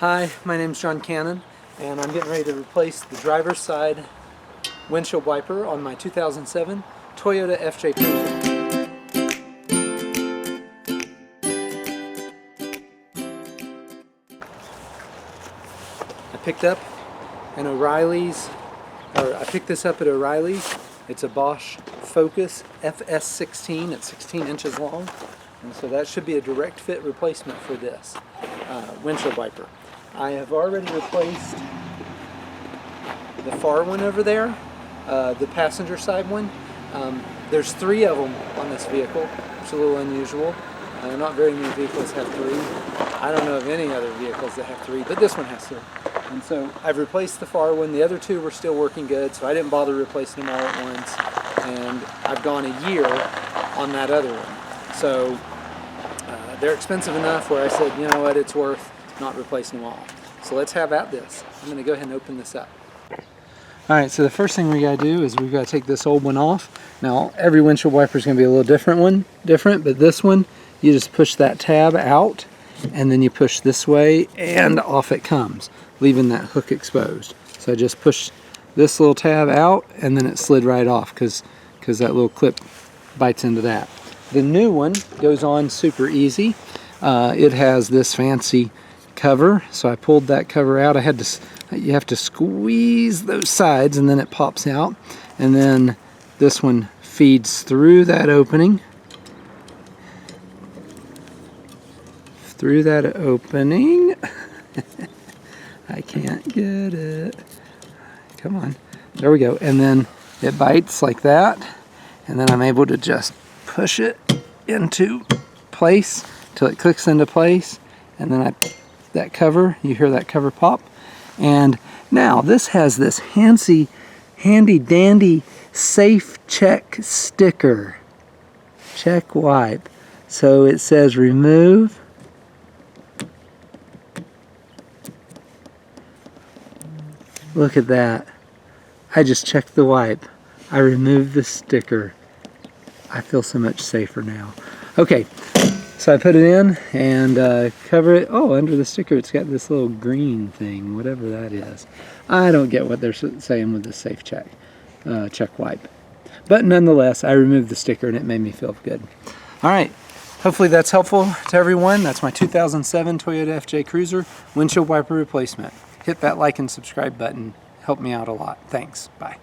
Hi, my name's John Cannon, and I'm getting ready to replace the driver's side windshield wiper on my 2007 Toyota FJ Cruiser. I picked up an O'Reilly's, I picked this up at O'Reilly's. It's a Bosch Focus FS16. It's 16 inches long, and so that should be a direct fit replacement for this windshield wiper. I have already replaced the far one over there, the passenger side one. There's 3 of them on this vehicle. It's a little unusual. Not very many vehicles have 3. I don't know of any other vehicles that have 3, but this one has 3. And so I've replaced the far one. The other 2 were still working good, so I didn't bother replacing them all at once. And I've gone a year on that other one. So they're expensive enough where I said, you know what, it's worth not replacing them all. So let's have at this. I'm going to go ahead and open this up. Alright, so the first thing we got to do is we've got to take this old one off. Now every windshield wiper is going to be a little different, but this one, you just push that tab out and then you push this way and off it comes, leaving that hook exposed. So I just pushed this little tab out and then it slid right off because that little clip bites into that. The new one goes on super easy. It has this fancy cover, so I pulled that cover out. You have to squeeze those sides and then it pops out, and then this one feeds through that opening. I can't get it. Come on. There we go. And then it bites like that, and then I'm able to just push it into place till it clicks into place, and then that cover, you hear that cover pop. And now this has this handy dandy safe check sticker, check wipe. So it says remove. Look at that. I just checked the wipe. I removed the sticker. I feel so much safer now. Okay, so I put it in and cover it. Oh, under the sticker it's got this little green thing, whatever that is. I don't get what they're saying with the safe check wipe. But nonetheless, I removed the sticker and it made me feel good. Alright, hopefully that's helpful to everyone. That's my 2007 Toyota FJ Cruiser windshield wiper replacement. Hit that like and subscribe button. Help me out a lot. Thanks. Bye.